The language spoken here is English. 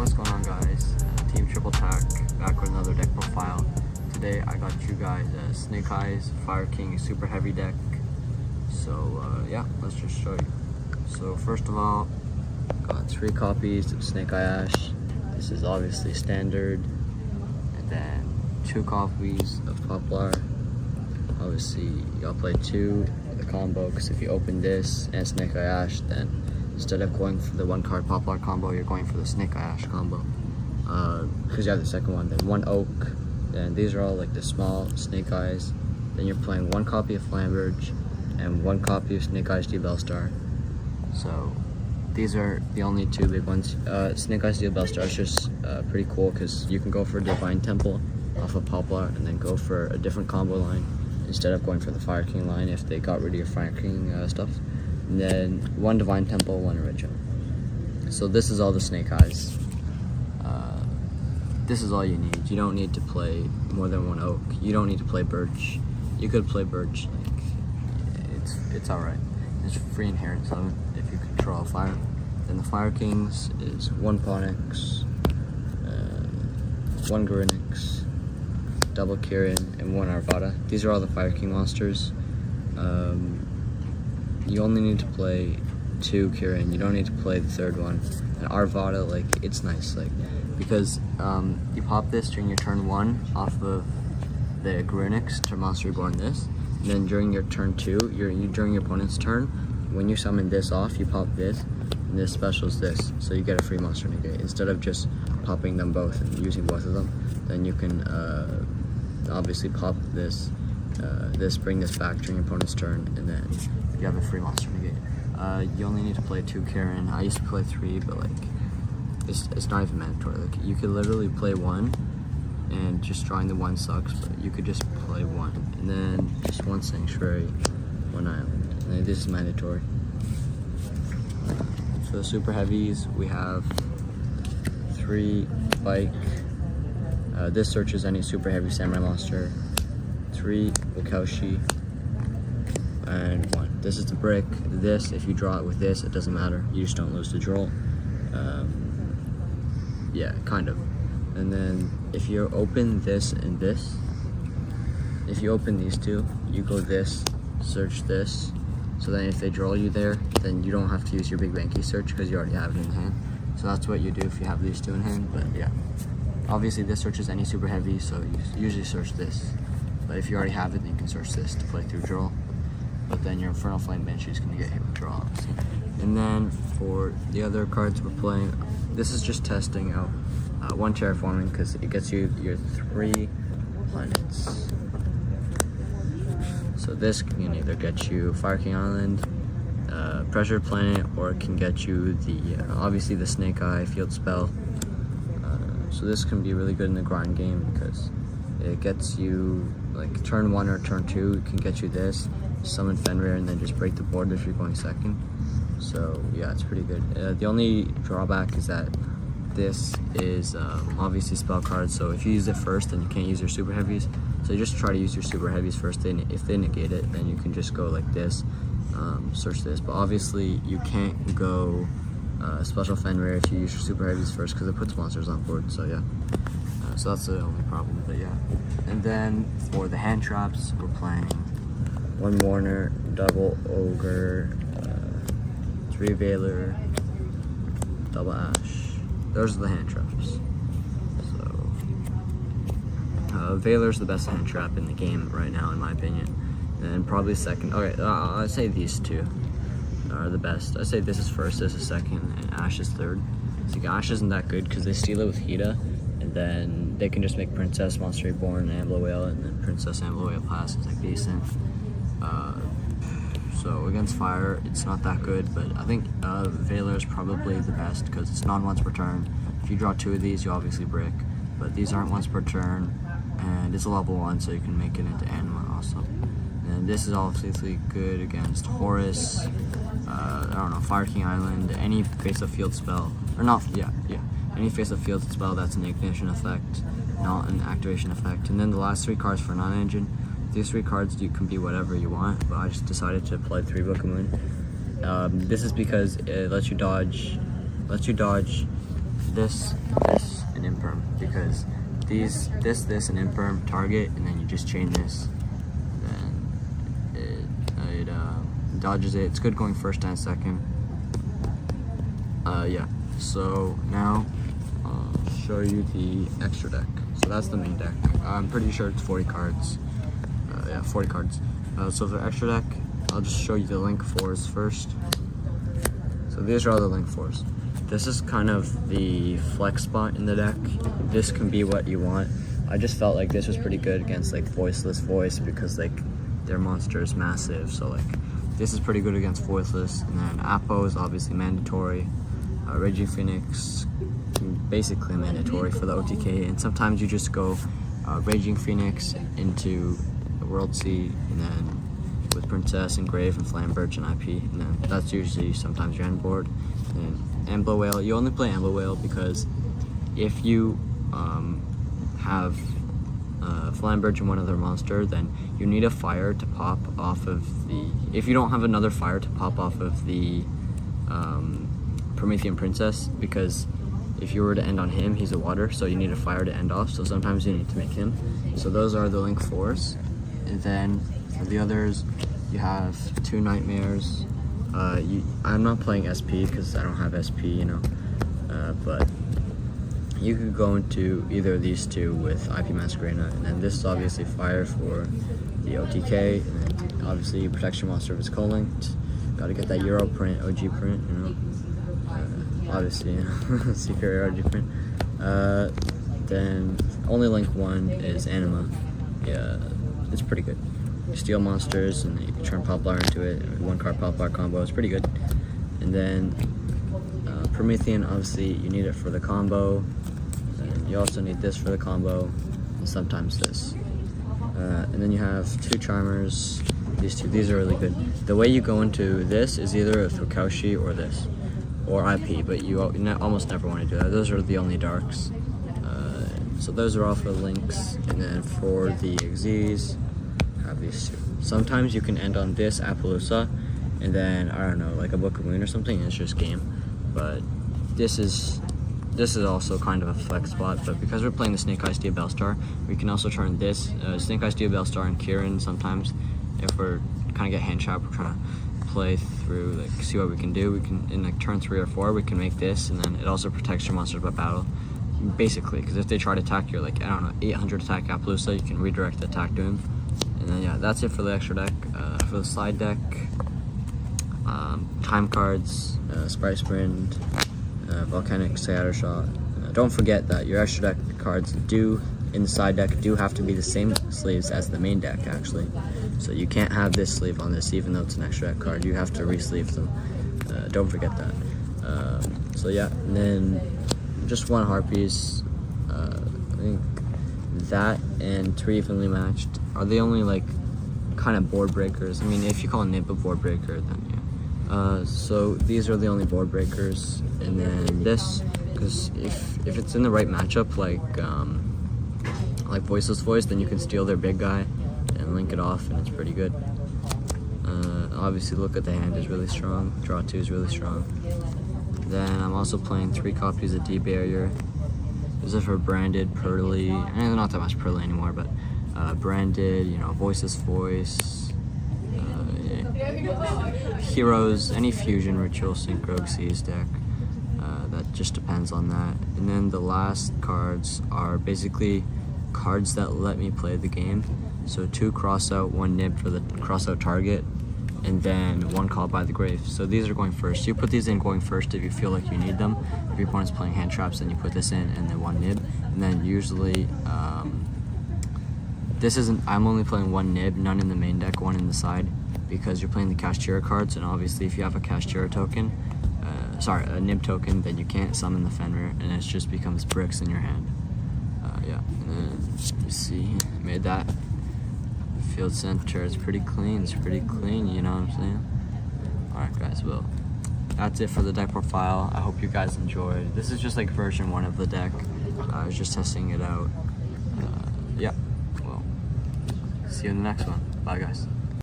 What's going on, guys? Team Triple Tack back with another deck profile. Today I got you guys a Snake Eyes Fire King Super Heavy deck. So yeah, let's just show you. So first of all, got 3 copies of Snake Eye Ash. This is obviously standard. And then 2 copies of Poplar. Obviously, y'all play 2 of the combo, because if you open this and Snake Eye Ash, then instead of going for the 1-card Poplar combo, you're going for the Snake Eye Ash combo. Because you have the second one. Then 1 Oak. Then these are all like the small Snake Eyes. Then you're playing 1 copy of Flamberge and 1 copy of Snake Eyes Steel Bellstar. So these are the only 2 big ones. Snake Eyes Steel Bellstar is just pretty cool because you can go for Divine Temple off of Poplar and then go for a different combo line instead of going for the Fire King line if they got rid of your Fire King stuff. And then 1 Divine Temple, 1 Original. So this is all the Snake Eyes. This is all you need. You don't need to play more than 1 Oak. You don't need to play Birch. You could play Birch, like, it's alright. It's free inheritance of it if you control fire. Then the Fire Kings is 1 Ponix, 1 Garunix, double Kirin, and 1 Arvada. These are all the Fire King monsters. You only need to play 2 Kirin. You don't need to play the 3rd one. And Arvada, like, it's nice, like, because you pop this during your turn 1 off of the Garunix to Monster Reborn this. And then during your turn 2, during your opponent's turn, when you summon this off, you pop this, and this specials this. So you get a free monster negate. Instead of just popping them both and using both of them, then you can obviously pop this, bring this back during your opponent's turn, and then you have a free monster negate. You only need to play 2 Kirin. I used to play 3, but like it's not even mandatory. Like you could literally play 1, and just drawing the 1 sucks, but you could just play 1, and then just 1 Sanctuary, 1 Island, and then this is mandatory. For the Super Heavies, we have 3 Bike. This searches any Super Heavy Samurai monster. 3 Wakaushi, and 1. This is the brick. This, if you draw it with this, it doesn't matter. You just don't lose the draw. Yeah, kind of. And then if you open this and this, if you open these 2, you go this, search this. So then if they draw you there, then you don't have to use your Big Banky search because you already have it in hand. So that's what you do if you have these 2 in hand. But yeah, obviously this searches any Super Heavy, so you usually search this. But if you already have it, then you can search this to play through draw. But then your Infernal Flame Banshee is going to get hit with draw, obviously. And then for the other cards we're playing, this is just testing out 1 Terraforming because it gets you your 3 planets. So this can either get you Fire King Island, Pressure Planet, or it can get you the obviously the Snake Eye Field Spell. So this can be really good in the grind game because it gets you like turn 1 or turn 2. It can get you this, summon Fenrir, and then just break the board if you're going second. So yeah, it's pretty good. The only drawback is that this is obviously spell cards, so if you use it first, then you can't use your Super Heavies. So you just try to use your Super Heavies first. If they negate it, then you can just go like this, search this. But obviously you can't go Special Fenrir if you use your Super Heavies first because it puts monsters on board, so yeah. So that's the only problem, but yeah. And then for the hand traps, we're playing 1 Warner, double Ogre, 3 Veiler, double Ash. Those are the hand traps. So, Veiler's the best hand trap in the game right now, in my opinion. And probably second. Okay, I'd say these 2 are the best. I'd say this is first, this is second, and Ash is third. So Ash isn't that good because they steal it with Hida, and then they can just make Princess, Monster Reborn, Ambler Whale, and then Princess Ambler Whale Pass is like decent. So against fire, it's not that good, but I think Veiler is probably the best because it's non-once per turn. If you draw 2 of these, you obviously brick, but these aren't once per turn, and it's a level 1, so you can make it into Anima also. And this is obviously good against Horus, I don't know, Fire King Island, any face of field spell, or not, yeah, any face of field spell that's an ignition effect, not an activation effect. And then the last 3 cards for non-engine. These 3 cards, you can be whatever you want, but I just decided to play 3 Book of Moon. This is because it lets you dodge this, and imperm, because this, and imperm target, and then you just chain this, then it dodges it. It's good going first and second. Yeah, so now I'll show you the extra deck. So that's the main deck. I'm pretty sure it's 40 cards. Yeah, 40 cards. So for extra deck, I'll just show you the link 4s first. So these are all the link 4s. This is kind of the flex spot in the deck. This can be what you want. I just felt like this was pretty good against like voiceless voice, because like their monster is massive. So like this is pretty good against voiceless. And then Apo is obviously mandatory. Raging Phoenix, basically mandatory for the OTK. And sometimes you just go Raging Phoenix into the World Sea, and then with Princess and Grave and Flambirch and IP, and then that's usually sometimes your end board. And Ambler Whale, you only play Ambler Whale because if you have Flambirch and one other monster, then you need a fire to pop off of the, if you don't have another fire to pop off of the Promethean Princess, because if you were to end on him, he's a water, so you need a fire to end off, so sometimes you need to make him. So those are the link 4s. And then for the others, you have 2 Nightmares. I'm not playing SP because I don't have SP, you know, but you could go into either of these 2 with IP Masquerena, and then this is obviously fire for the OTK, and then obviously protects your monster if it's co-linked. Gotta get that Euro print, OG print, you know. Obviously, you know, secret OG print. Then only link 1 is Anima. Yeah, it's pretty good. You steal monsters and you can turn Poplar into it. 1 card Poplar combo is pretty good. And then Promethean, obviously you need it for the combo. And you also need this for the combo, and sometimes this. And then you have 2 Charmers. These are really good. The way you go into this is either through Kaushi or this, or IP, but you almost never want to do that. Those are the only darks. So those are all for links. And then for the XZs, have these 2. Sometimes you can end on this Appaloosa, and then I don't know, like a Book of Moon or something, and it's just game. But this is also kind of a flex spot, but because we're playing the Snake Eyes Diabellstar, we can also turn this Snake Eyes Diabellstar and Kieran sometimes. If we're kind of get hand trapped, we're trying to play through, like, see what we can do. We can, in like turn 3 or 4, we can make this, and then it also protects your monsters by battle, basically, because if they try to attack your, like, I don't know, 800 attack Appaloosa, you can redirect the attack to him. And then yeah, that's it for the extra deck. For the slide deck, time cards, Sprite Sprint, Volcanic Scattershot. Don't forget that your extra deck cards in the side deck do have to be the same sleeves as the main deck, actually. So you can't have this sleeve on this, even though it's an extra deck card. You have to re-sleeve them. Don't forget that. So yeah, and then just 1 Harpies. I think that and 3 Evenly Matched are the only, like, kind of board breakers. I mean, if you call Nib a board breaker, then yeah. So these are the only board breakers. And then this, because if it's in the right matchup, like Voiceless Voice, then you can steal their big guy and link it off, and it's pretty good. Obviously, look at the hand is really strong. Draw 2 is really strong. Then I'm also playing 3 copies of D-Barrier. These are for branded, Pearly, and not that much Pearly anymore, but branded, you know, Voiceless Voice, Heroes, any Fusion, Ritual, Synchro, Xyz deck. That just depends on that. And then the last cards are basically cards that let me play the game. So 2 cross out, 1 nib for the cross out target, and then 1 call by the grave. So these are going first. You put these in going first if you feel like you need them. If your opponent's playing hand traps, then you put this in and then 1 nib. And then usually, I'm only playing 1 nib, none in the main deck, 1 in the side, because you're playing the Kashtira cards, and obviously if you have a Kashtira token, a nib token, then you can't summon the Fenrir, and it just becomes bricks in your hand. Yeah, and then you see, made that field center. It's pretty clean, you know what I'm saying? Alright guys, well, that's it for the deck profile. I hope you guys enjoyed. This is just like version 1 of the deck. I was just testing it out. Yeah, well, see you in the next one. Bye guys.